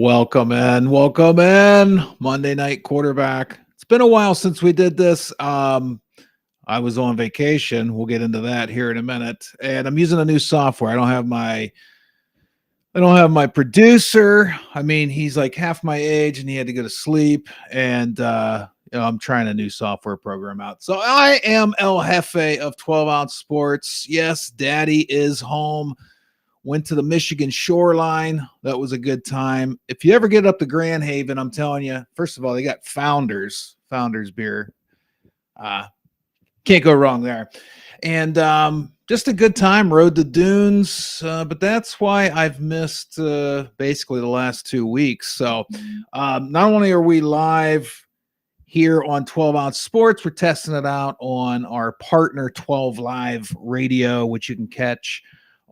Welcome in. Welcome in. Monday night quarterback. It's been a while since we did this. I was on vacation. We'll get into that here in a minute. And I'm using a new software. I don't have my producer. I mean, he's like half my age and he had to go to sleep. And I'm trying a new software program out. So I am El Jefe of 12 Ounce Sports. Yes, Daddy is home. Went to the Michigan shoreline. That was a good time. If you ever get up to Grand Haven, I'm telling you, first of all, they got Founders beer. Can't go wrong there. And just a good time. Rode the dunes, but that's why I've missed basically the last 2 weeks. So not only are we live here on 12 Ounce Sports, we're testing it out on our partner 12 Live Radio, which you can catch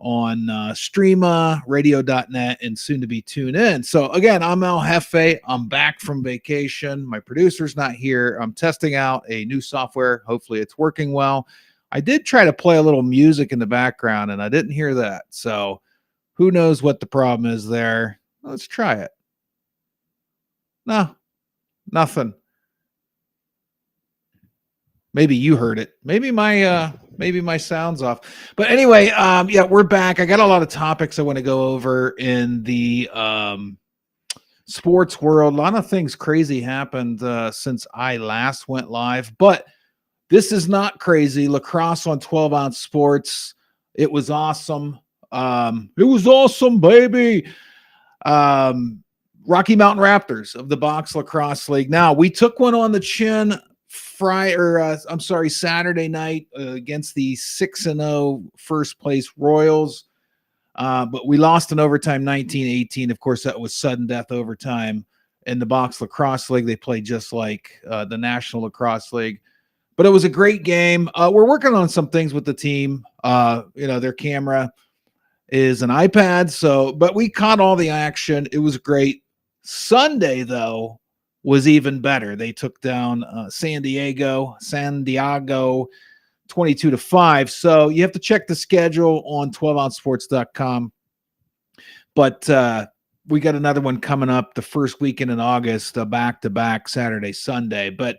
on Streama, radio.net, and soon to be tuned in. So again, I'm El Jefe. I'm back from vacation. My producer's not here. I'm testing out a new software. Hopefully it's working well. I did try to play a little music in the background and I didn't hear that. So who knows what the problem is there. Let's try it. No, nothing. Maybe you heard it. Maybe my sound's off. But anyway, yeah, we're back. I got a lot of topics I want to go over in the sports world. A lot of things crazy happened since I last went live, but this is not crazy. Lacrosse on 12 Ounce Sports. It was awesome. It was awesome, baby. Rocky Mountain Raptors of the Box Lacrosse League. Now, we took one on the chin Saturday night against the 6-0 first place Royals. But we lost in overtime 19-18. Of course, that was sudden death overtime in the Box Lacrosse League. They played just like the National Lacrosse League. But it was a great game. We're working on some things with the team. Their camera is an iPad. But we caught all the action. It was great. Sunday, though, was even better. They took down San Diego 22-5. So you have to check the schedule on 12ouncesports.com. But we got another one coming up the first weekend in August, back-to-back Saturday, Sunday. But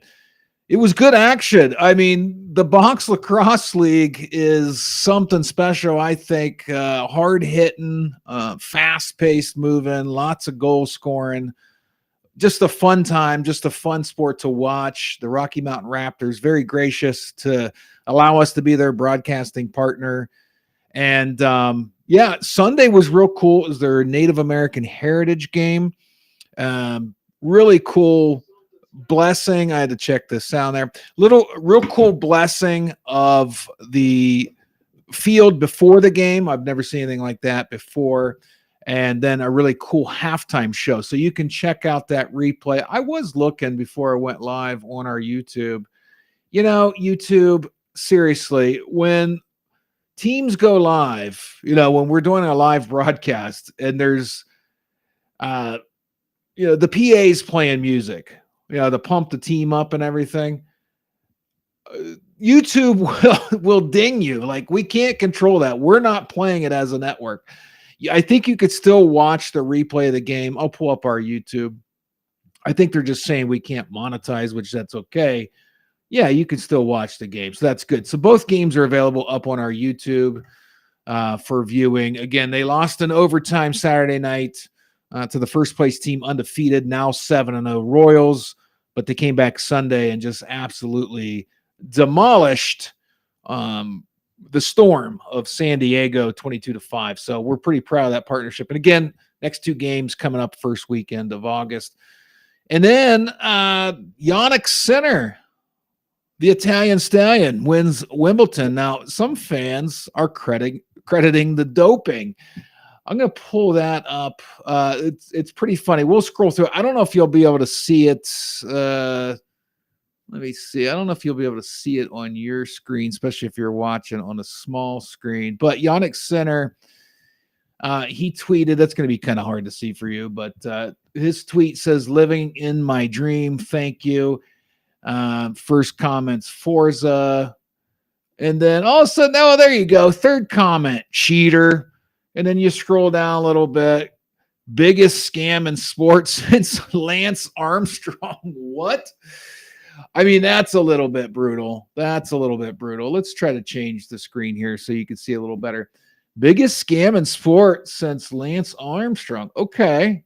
it was good action. I mean, the Box Lacrosse League is something special, I think. Hard-hitting, fast-paced moving, lots of goal scoring. Just a fun time, just a fun sport to watch. The Rocky Mountain Raptors, very gracious to allow us to be their broadcasting partner. And Sunday was real cool. It was their Native American Heritage game. Really cool blessing. I had to check the sound there. Real cool blessing of the field before the game. I've never seen anything like that before. And then a really cool halftime show. So you can check out that replay. I was looking before I went live on our YouTube. YouTube, seriously, when teams go live, when we're doing a live broadcast and there's, the PA's playing music, to pump the team up and everything, YouTube will ding you. Like, we can't control that. We're not playing it as a network. I think you could still watch the replay of the game. I'll pull up our YouTube. I think they're just saying we can't monetize, which that's okay. Yeah, you can still watch the game. So that's good. So both games are available up on our YouTube for viewing. Again, they lost in overtime Saturday night to the first place team, undefeated, now 7-0 Royals. But they came back Sunday and just absolutely demolished the Storm of San Diego 22-5. So we're pretty proud of that partnership. And again, next two games coming up first weekend of August. And then Yannick Sinner, the Italian Stallion, wins Wimbledon. Now, some fans are crediting the doping. I'm going to pull that up. It's pretty funny. We'll scroll through. I don't know if you'll be able to see it. Let me see. I don't know if you'll be able to see it on your screen, especially if you're watching on a small screen. But Yannick Sinner, he tweeted, that's going to be kind of hard to see for you, but his tweet says, "Living in my dream, thank you." First comments, Forza. And then all of a sudden, there you go. Third comment, cheater. And then you scroll down a little bit. Biggest scam in sports since Lance Armstrong. What? I mean, that's a little bit brutal. That's a little bit brutal. Let's try to change the screen here so you can see a little better. Biggest scam in sports since Lance Armstrong. Okay.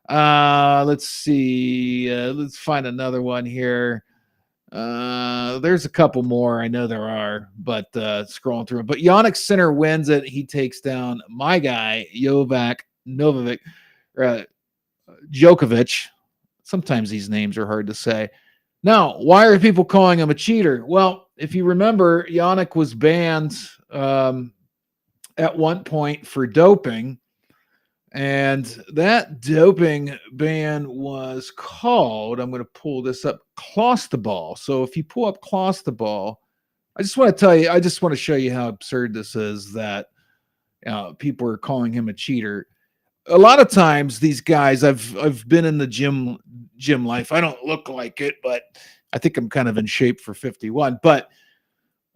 Let's see. Let's find another one here. There's a couple more. I know there are, but scrolling through. But Yannick Sinner wins it. He takes down my guy, Novak Djokovic. Sometimes these names are hard to say. Now, why are people calling him a cheater? Well, if you remember, Yannick was banned at one point for doping. And that doping ban was called, I'm going to pull this up, Clostebol. So if you pull up Clostebol, I just want to tell you, I just want to show you how absurd this is that people are calling him a cheater. A lot of times these guys, I've been in the gym life. I don't look like it, but I think I'm kind of in shape for 51. But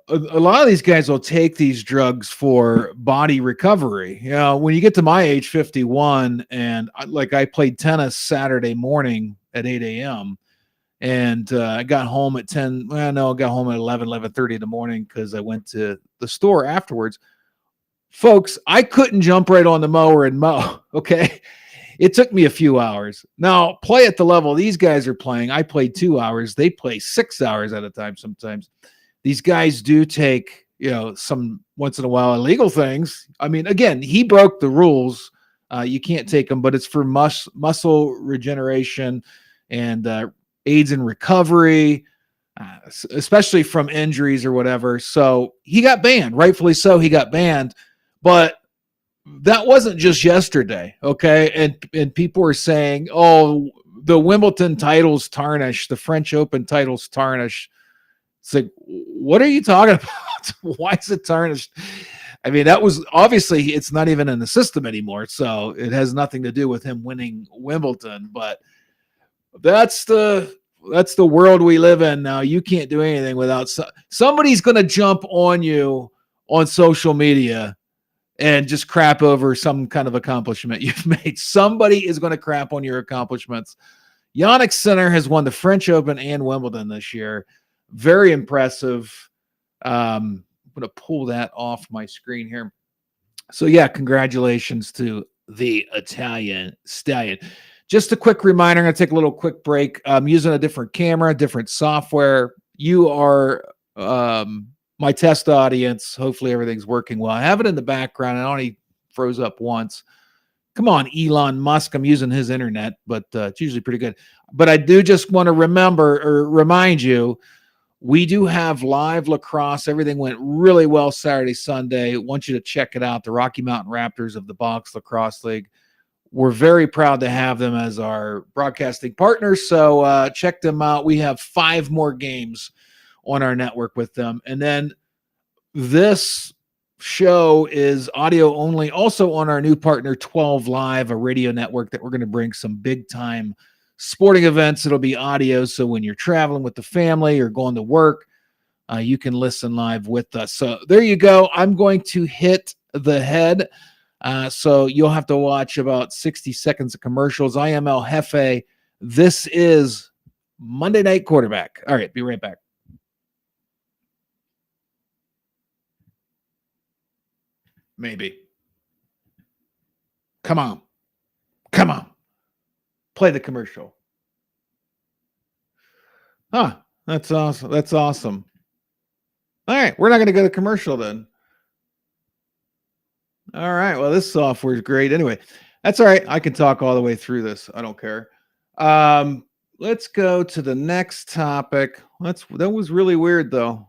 a lot of these guys will take these drugs for body recovery. You know, when you get to my age, 51, and I played tennis Saturday morning at 8 a.m. and I got home at 10. Well, no, I got home at 11:30 in the morning because I went to the store afterwards. Folks, I couldn't jump right on the mower and mow. Okay. It took me a few hours. Now, play at the level these guys are playing. I played 2 hours. They play 6 hours at a time sometimes. These guys do take, some once in a while illegal things. I mean, again, he broke the rules. You can't take them, but it's for muscle regeneration and aids in recovery, especially from injuries or whatever. So he got banned, rightfully so. He got banned, but that wasn't just yesterday, okay? And people were saying, oh, the Wimbledon titles tarnished, the French Open titles tarnished. It's like, what are you talking about? Why is it tarnished? I mean, that was obviously it's not even in the system anymore, so it has nothing to do with him winning Wimbledon. But that's the world we live in now. You can't do anything without somebody's going to jump on you on social media and just crap over some kind of accomplishment you've made. Somebody is going to crap on your accomplishments. Yannick Sinner has won the French Open and Wimbledon this year. Very impressive. I'm going to pull that off my screen here. So, yeah, congratulations to the Italian stallion. Just a quick reminder, I'm going to take a little quick break. I'm using a different camera, different software. You are my test audience. Hopefully everything's working well. I have it in the background. It only froze up once. Come on, Elon Musk. I'm using his internet, but it's usually pretty good. But I do just want to remind you, we do have live lacrosse. Everything went really well Saturday, Sunday. I want you to check it out. The Rocky Mountain Raptors of the Box Lacrosse League. We're very proud to have them as our broadcasting partners. So check them out. We have 5 more games on our network with them. And then this show is audio only, also on our new partner, 12 Live, a radio network that we're going to bring some big time sporting events. It'll be audio. So when you're traveling with the family or going to work, you can listen live with us. So there you go. I'm going to hit the head. So you'll have to watch about 60 seconds of commercials. I am El Jefe. This is Monday Night Quarterback. All right, be right back. Maybe. Come on. Play the commercial. Huh. That's awesome. All right. We're not going to go to commercial then. All right. Well, this software is great. Anyway, that's all right. I can talk all the way through this. I don't care. Let's go to the next topic. That was really weird, though.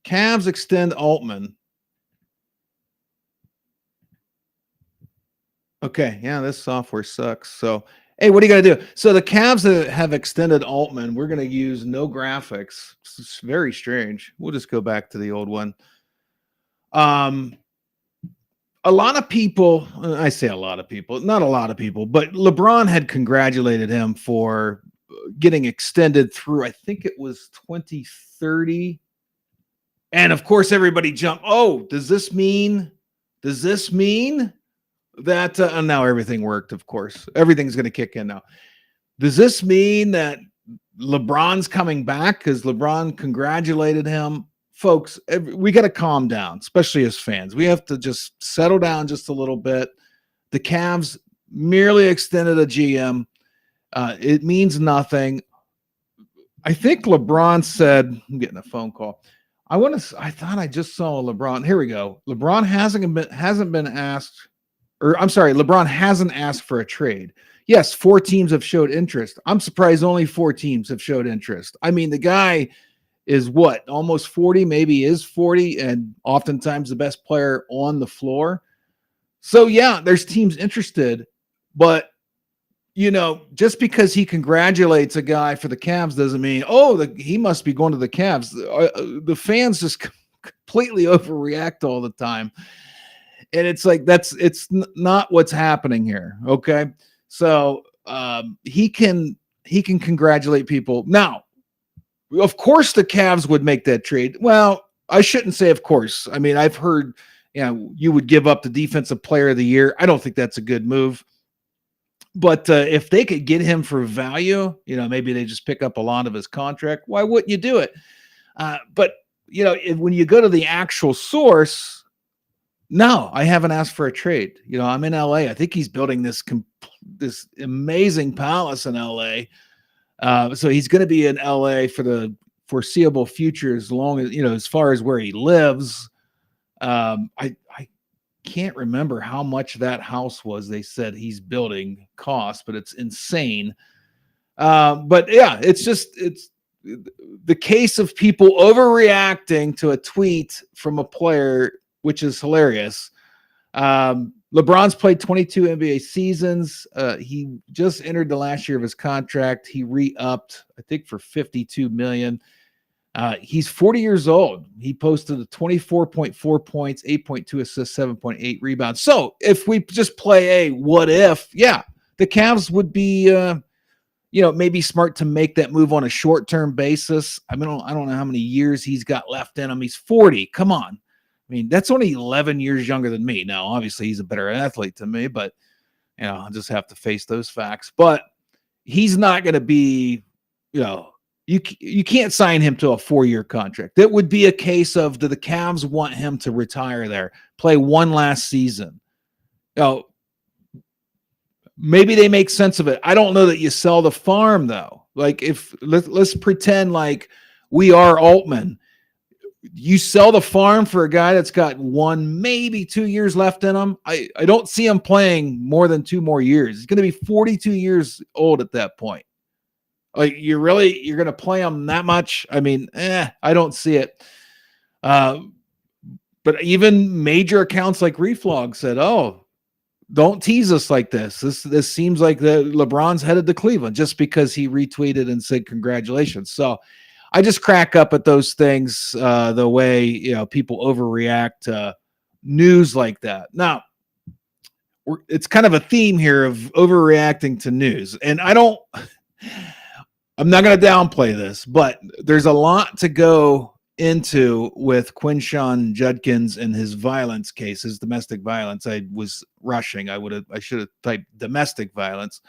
Cavs extend Altman. Okay. Yeah, this software sucks. So, hey, what are you going to do? So the Cavs that have extended Altman, we're going to use no graphics. It's very strange. We'll just go back to the old one. A lot of people, I say a lot of people, not a lot of people, but LeBron had congratulated him for getting extended through, I think it was 2030. And of course, everybody jumped. Oh, does this mean That and now everything worked. Of course, everything's going to kick in now. Does this mean that LeBron's coming back? Because LeBron congratulated him. Folks, we got to calm down, especially as fans. We have to just settle down just a little bit. The Cavs merely extended a GM. It means nothing. I think LeBron said, I'm getting a phone call. I thought I just saw LeBron. Here we go. LeBron hasn't been asked, or I'm sorry, LeBron hasn't asked for a trade. Yes, 4 teams have showed interest. I'm surprised only 4 teams have showed interest. I mean, the guy is what, almost 40, maybe is 40, and oftentimes the best player on the floor. So yeah, there's teams interested, but just because he congratulates a guy for the Cavs doesn't mean, he must be going to the Cavs. The fans just completely overreact all the time. And it's like, it's not what's happening here. Okay. So he can congratulate people. Now, of course the Cavs would make that trade. Well, I shouldn't say of course. I mean, I've heard, you would give up the defensive player of the year. I don't think that's a good move. But if they could get him for value, maybe they just pick up a lot of his contract. Why wouldn't you do it? But when you go to the actual source, no, I haven't asked for a trade. I'm in LA. I think he's building this amazing palace in LA. So he's going to be in LA for the foreseeable future, as long as, as far as where he lives. I can't remember how much that house was. They said he's building cost, but it's insane. But yeah, it's the case of people overreacting to a tweet from a player, which is hilarious. LeBron's played 22 NBA seasons. He just entered the last year of his contract. He re-upped, I think, for $52 million. He's 40 years old. He posted a 24.4 points, 8.2 assists, 7.8 rebounds. So if we just play a what if, yeah, the Cavs would be, maybe smart to make that move on a short-term basis. I mean, I don't know how many years he's got left in him. He's 40. Come on. I mean, that's only 11 years younger than me. Now, obviously, he's a better athlete than me, but, I'll just have to face those facts. But he's not going to be, you can't sign him to a 4-year contract. That would be a case of, do the Cavs want him to retire there, play one last season? Maybe they make sense of it. I don't know that you sell the farm, though. Like, let's pretend like we are Altman. You sell the farm for a guy that's got 1, maybe 2 years left in him. I don't see him playing more than 2 more years. He's going to be 42 years old at that point. Like, you're going to play him that much? I mean, I don't see it. But even major accounts like Reflog said, don't tease us like this. This seems like LeBron's headed to Cleveland just because he retweeted and said congratulations. So I just crack up at those things, the way, people overreact to news like that. Now, it's kind of a theme here of overreacting to news. And I'm not going to downplay this, but there's a lot to go into with Quinshon Judkins and his violence case, his domestic violence. I was rushing. I should have typed domestic violence.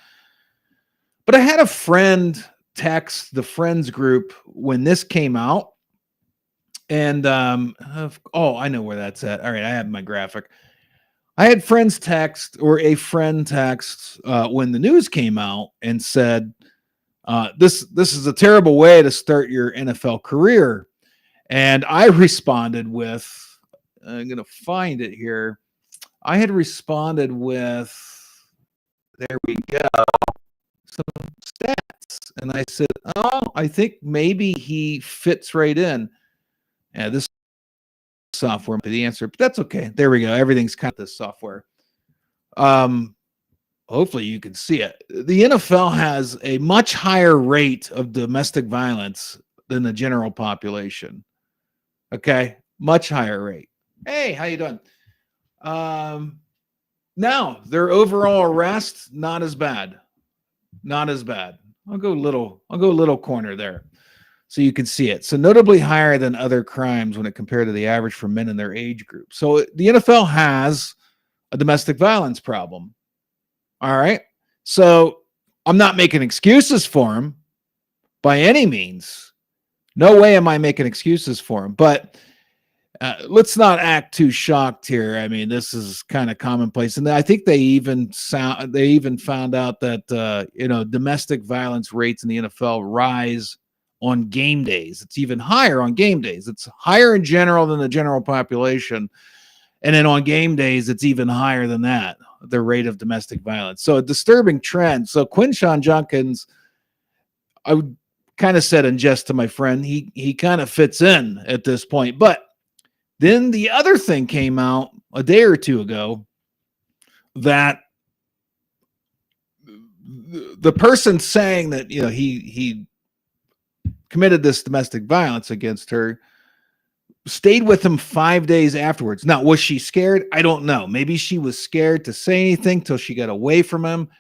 But I had a friend text the friends group when this came out. And, I know where that's at. All right. I have my graphic. I had friends text, or a friend text, when the news came out and said, this is a terrible way to start your NFL career. And I responded with, I'm going to find it here. I had responded with, there we go, some stats. And I said, I think maybe he fits right in. Yeah, this software might be the answer, but that's okay. There we go. Everything's kind of this software. Hopefully you can see it. The NFL has a much higher rate of domestic violence than the general population. Okay, much higher rate. Hey, how you doing? Now their overall arrest, not as bad. Not as bad. I'll go little corner there so you can see it. So notably higher than other crimes when it compared to the average for men in their age group. So the NFL has a domestic violence problem. All right. So I'm not making excuses for him by any means. No way am I making excuses for him. But let's not act too shocked here. I mean, this is kind of commonplace, and I think they even found out that domestic violence rates in the NFL rise on game days. It's even higher on game days. It's higher in general than the general population, and then on game days, it's even higher than that. The rate of domestic violence. So a disturbing trend. So Quinshon Judkins, I would kind of said in jest to my friend, he kind of fits in at this point, but. Then the other thing came out a day or two ago that the person saying that he committed this domestic violence against her stayed with him 5 days afterwards. Now, was she scared? I don't know. Maybe she was scared to say anything till she got away from him.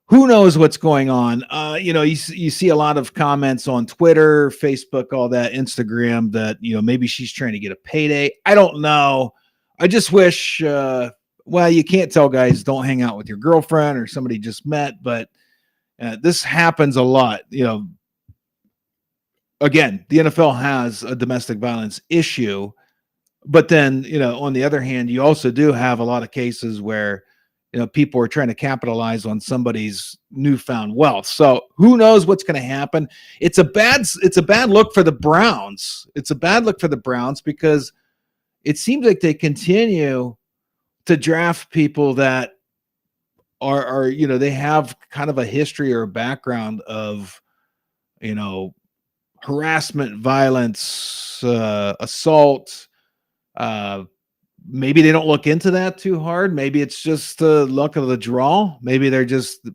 Who knows what's going on? You see a lot of comments on Twitter, Facebook, all that, Instagram, that, maybe she's trying to get a payday. I don't know. I just wish, you can't tell guys don't hang out with your girlfriend or somebody just met, but this happens a lot. Again, the NFL has a domestic violence issue, but then, on the other hand, you also do have a lot of cases where people are trying to capitalize on somebody's newfound wealth. So who knows what's going to happen? It's a bad look for the Browns. It's a bad look for the Browns because it seems like they continue to draft people that are they have kind of a history or a background of, harassment, violence, assault, maybe they don't look into that too hard. Maybe it's just the luck of the draw. Maybe they're just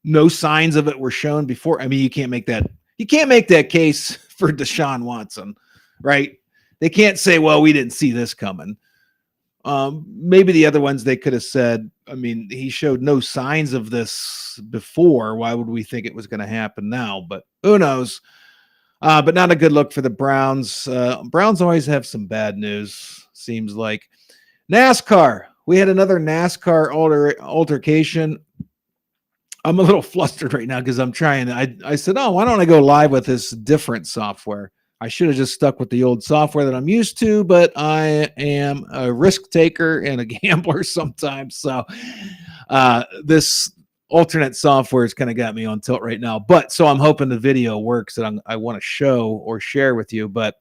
no signs of it were shown before. I mean, you can't make that case for Deshaun Watson, right? They can't say, well, we didn't see this coming. Maybe the other ones they could have said, I mean, he showed no signs of this before. Why would we think it was going to happen now? But who knows? But not a good look for the Browns. Browns always have some bad news, seems like. NASCAR. We had another NASCAR altercation. I'm a little flustered right now because I'm trying. I said, why don't I go live with this different software? I should have just stuck with the old software that I'm used to, but I am a risk taker and a gambler sometimes. So this alternate software has kind of got me on tilt right now, but so I'm hoping the video works that I want to show or share with you. But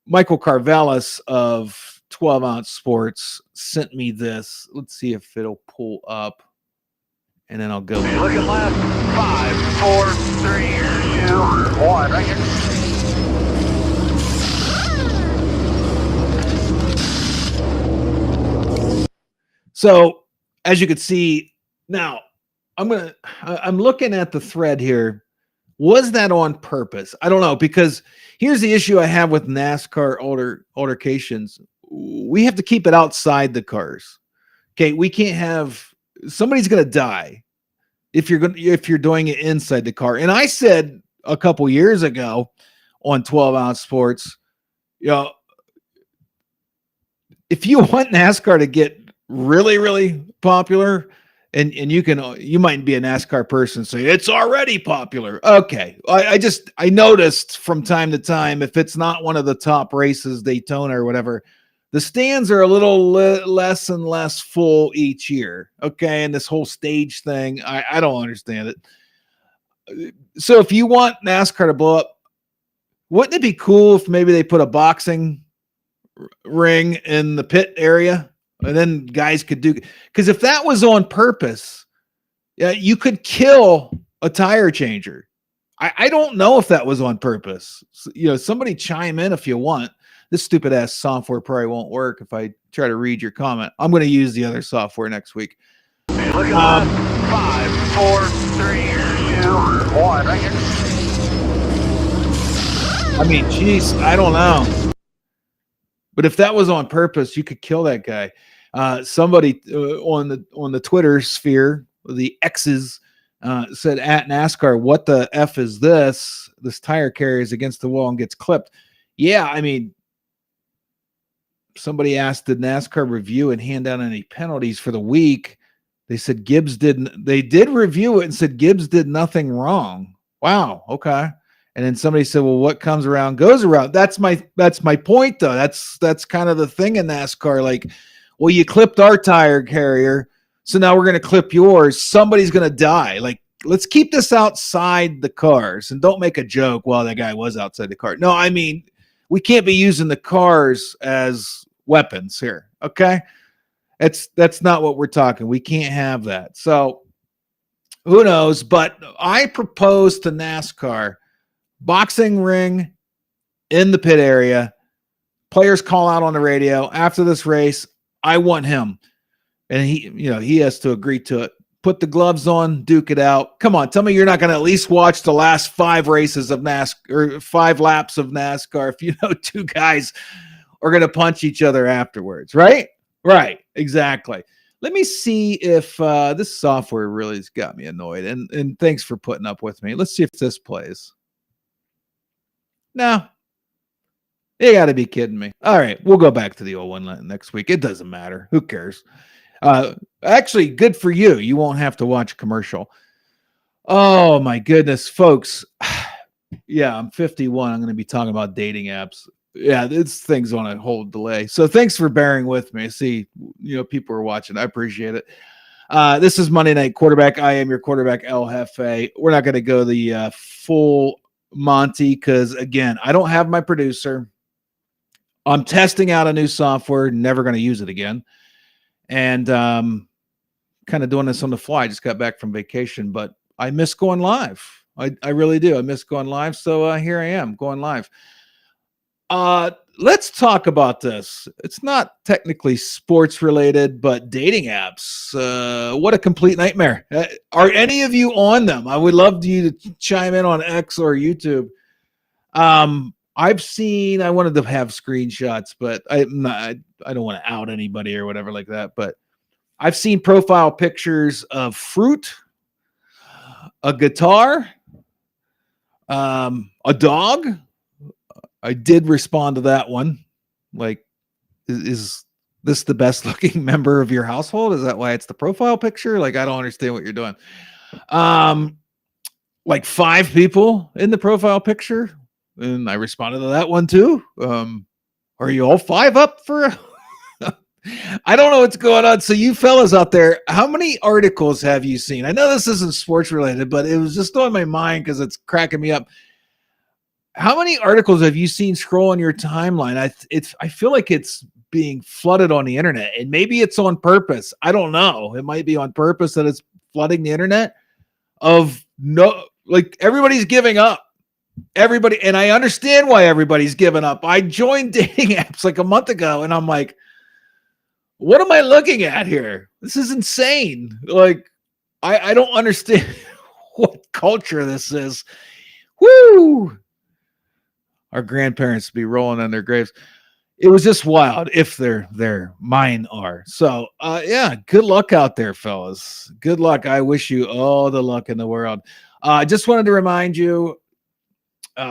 Michael Carvelis of 12 Ounce Sports sent me this. Let's see if it'll pull up, and then I'll go. Looking left, 5, 4, 3, 2, 1, right here. So as you can see now, I'm looking at the thread here. Was that on purpose? I don't know, because here's the issue I have with NASCAR altercations. We have to keep it outside the cars. Okay, we can't have somebody's going to die if you're doing it inside the car. And I said a couple years ago on 12 Ounce Sports, if you want NASCAR to get really, really popular, and you might be a NASCAR person, say it's already popular. Okay. I noticed from time to time, if it's not one of the top races, Daytona or whatever, the stands are a little less and less full each year. Okay. And this whole stage thing, I don't understand it. So if you want NASCAR to blow up, wouldn't it be cool if maybe they put a boxing ring in the pit area? And then guys could do, because if that was on purpose, you could kill a tire changer. I don't know if that was on purpose. So, somebody chime in if you want. This stupid ass software probably won't work if I try to read your comment. I'm going to use the other software next week. Look at 5, 4, 3, 2, 1, right here. I mean, geez, I don't know. But if that was on purpose, you could kill that guy. Somebody on the Twitter sphere, the X's, said at NASCAR, what the F is this? This tire carries against the wall and gets clipped. Yeah, I mean, somebody asked, did NASCAR review and hand down any penalties for the week? They said Gibbs didn't. They did review it and said Gibbs did nothing wrong. Wow. Okay. And then somebody said, well, what comes around goes around. That's my point, though. That's kind of the thing in NASCAR. Like, well, you clipped our tire carrier, so now we're going to clip yours. Somebody's going to die. Like, let's keep this outside the cars and don't make a joke. Well, that guy was outside the car. No, I mean, we can't be using the cars as weapons here. Okay. That's not what we're talking. We can't have that. So who knows? But I propose to NASCAR boxing ring in the pit area. Players call out on the radio after this race. I want him. And he has to agree to it. Put the gloves on, duke it out. Come on, tell me you're not going to at least watch the last 5 races of NASCAR or 5 laps of NASCAR if you know 2 guys are going to punch each other afterwards, right? Right, exactly. Let me see if this software really has got me annoyed. And thanks for putting up with me. Let's see if this plays. No. You got to be kidding me. All right, we'll go back to the old one next week. It doesn't matter. Who cares? Actually, good for you. You won't have to watch a commercial. Oh, my goodness, folks. Yeah, I'm 51. I'm going to be talking about dating apps. Yeah, this thing's on a whole delay. So thanks for bearing with me. See, people are watching. I appreciate it. This is Monday Night Quarterback. I am your quarterback, El Jefe. We're not going to go the full Monty because, again, I don't have my producer. I'm testing out a new software. Never going to use it again. And kind of doing this on the fly. I just got back from vacation, but I miss going live. I really do. I miss going live. So here I am going live. Let's talk about this. It's not technically sports related, but dating apps. What a complete nightmare. Are any of you on them? I would love you to chime in on X or YouTube. I've seen, I wanted to have screenshots, but I don't want to out anybody or whatever like that. But I've seen profile pictures of fruit, a guitar, a dog. I did respond to that one. Like, is this the best looking member of your household? Is that why it's the profile picture? Like, I don't understand what you're doing. Like 5 people in the profile picture. And I responded to that one too. Are you all 5 up for? I don't know what's going on. So you fellas out there, how many articles have you seen? I know this isn't sports related, but it was just on my mind because it's cracking me up. How many articles have you seen scroll on your timeline? I feel like it's being flooded on the internet, and maybe it's on purpose. I don't know. It might be on purpose that it's flooding the internet like everybody's giving up. Everybody, and I understand why everybody's giving up. I joined dating apps like a month ago, and I'm like, what am I looking at here? This is insane. Like, I don't understand what culture this is. Woo! Our grandparents be rolling on their graves. It was just wild if mine are. So, yeah, good luck out there, fellas. Good luck. I wish you all the luck in the world. I just wanted to remind you,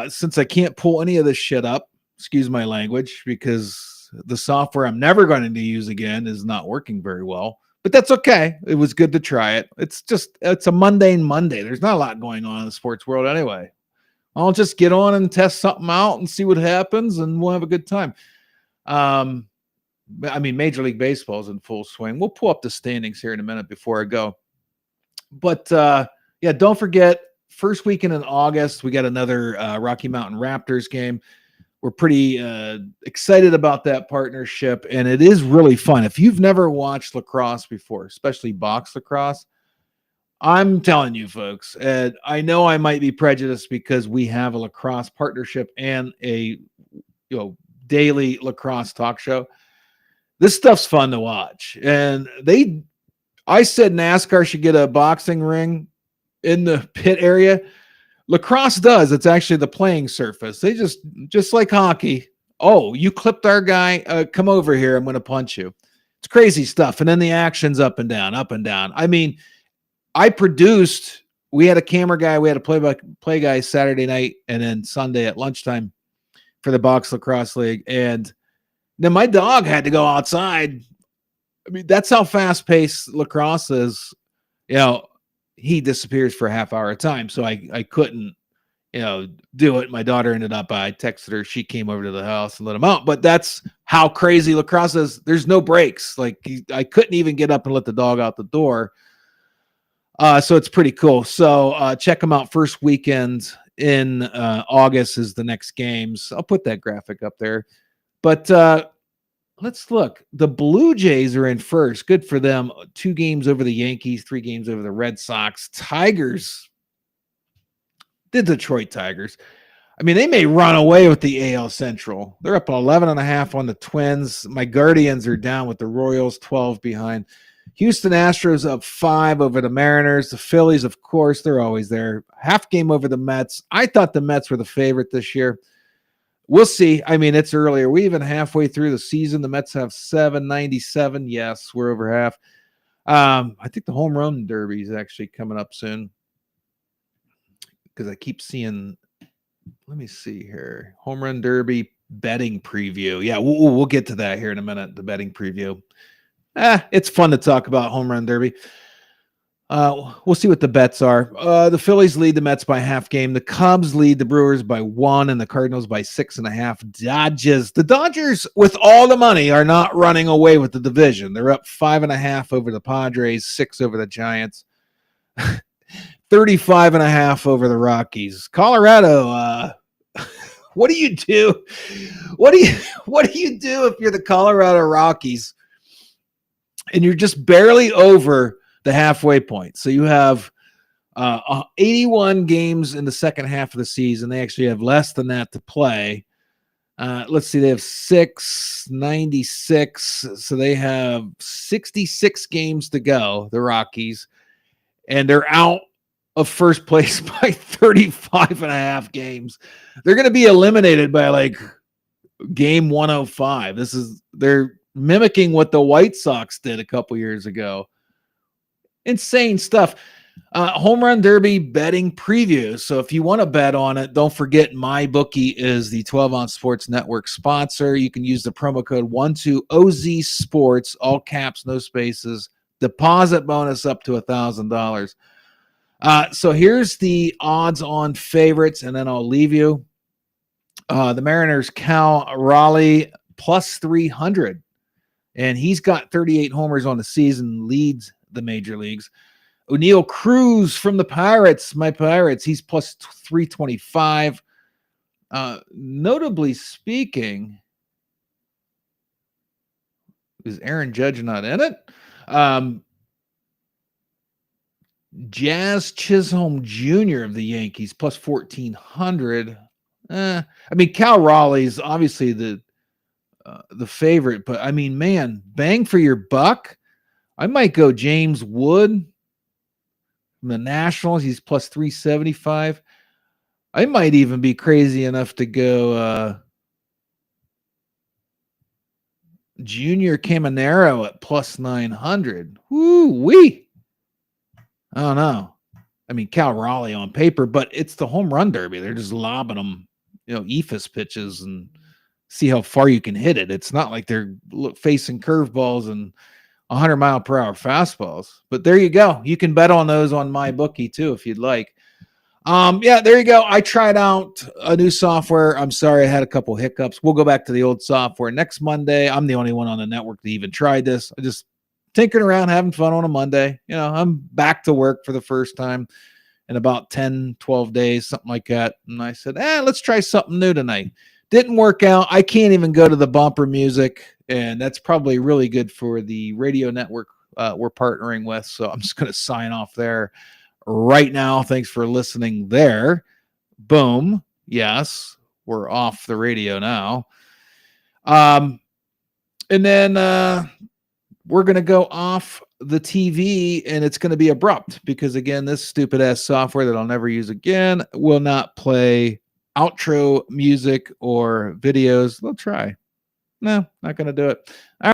since I can't pull any of this shit up, excuse my language, because the software I'm never going to use again is not working very well, but that's okay. It was good to try it. It's a mundane Monday. There's not a lot going on in the sports world anyway. I'll just get on and test something out and see what happens, and we'll have a good time. I mean, Major League Baseball is in full swing. We'll pull up the standings here in a minute before I go. But, yeah, don't forget, first weekend in August, we got another Rocky Mountain Raptors game. We're pretty excited about that partnership, and it is really fun. If you've never watched lacrosse before, especially box lacrosse, I'm telling you, folks, and I know I might be prejudiced because we have a lacrosse partnership and a daily lacrosse talk show. This stuff's fun to watch. And I said NASCAR should get a boxing ring in the pit area. Lacrosse does. It's actually the playing surface. They just like hockey. Oh, you clipped our guy. Come over here. I'm going to punch you. It's crazy stuff. And then the action's up and down, up and down. I mean, we had a camera guy, we had a play-by-play guy Saturday night and then Sunday at lunchtime for the Box Lacrosse League. And Then my dog had to go outside. I mean, that's how fast paced lacrosse is. You know, he disappears for a half hour at a time. So I couldn't, do it. My daughter ended up, I texted her, she came over to the house and let him out. But that's how crazy lacrosse is. There's no breaks. Like I couldn't even get up and let the dog out the door. So it's pretty cool. So check them out. First weekend in August is the next games. I'll put that graphic up there. But let's look. The Blue Jays are in first. Good for them. 2 games over the Yankees, 3 games over the Red Sox. Tigers, the Detroit Tigers. I mean, they may run away with the AL Central. They're up 11.5 on the Twins. My Guardians are down with the Royals, 12 behind. Houston Astros up 5 over the Mariners. The Phillies, of course, they're always there. Half game over the Mets. I thought the Mets were the favorite this year. We'll see. I mean, it's early. Are we even halfway through the season? The Mets have 797. Yes, we're over half. I think the home run derby is actually coming up soon because I keep seeing. Let me see here. Home run derby betting preview. Yeah, we'll get to that here in a minute. The betting preview. It's fun to talk about home run derby. We'll see what the bets are. The Phillies lead the Mets by half game. The Cubs lead the Brewers by 1 and the Cardinals by 6.5. The Dodgers, with all the money, are not running away with the division. They're up 5.5 over the Padres, 6 over the Giants, 35.5 over the Rockies. Colorado, what do you do? What do you do if you're the Colorado Rockies and you're just barely over the halfway point? So you have 81 games in the second half of the season. They actually have less than that to play. Let's see, they have 696. So they have 66 games to go, the Rockies, and they're out of first place by 35.5 games. They're going to be eliminated by like game 105. They're mimicking what the White Sox did a couple years ago. Insane stuff. Home run derby betting preview. So if you want to bet on it, don't forget MyBookie is the 12-ounce sports network sponsor. You can use the promo code 12OZ Sports, all caps, no spaces. Deposit bonus up to $1,000. So here's the odds on favorites, and then I'll leave you. The Mariners, Cal Raleigh, plus 300. And he's got 38 homers on the season, leads the major leagues. O'Neal Cruz from the Pirates, my Pirates, he's plus 325. Notably speaking, is Aaron Judge not in it? Jazz Chisholm Jr. of the Yankees, plus 1,400. I mean, Cal Raleigh's obviously the favorite, but I mean, man, bang for your buck. I might go James Wood from the Nationals. He's plus 375. I might even be crazy enough to go Junior Caminero at plus 900. Woo-wee. I don't know. I mean, Cal Raleigh on paper, but it's the home run derby. They're just lobbing them, ephus pitches and see how far you can hit it. It's not like they're facing curveballs and 100-mile-per-hour fastballs. But there you go. You can bet on those on MyBookie too if you'd like. Yeah, there you go. I tried out a new software. I'm sorry I had a couple hiccups. We'll go back to the old software next Monday. I'm the only one on the network that even tried this. I just tinkering around, having fun on a Monday. I'm back to work for the first time in about 10, 12 days, something like that. And I said, let's try something new tonight. Didn't work out. I can't even go to the bumper music, and that's probably really good for the radio network we're partnering with. So I'm just going to sign off there right now. Thanks for listening there. Boom. Yes, we're off the radio now. And then we're going to go off the TV, and it's going to be abrupt because, again, this stupid-ass software that I'll never use again will not play outro music or videos. They'll try. No, not going to do it. All right.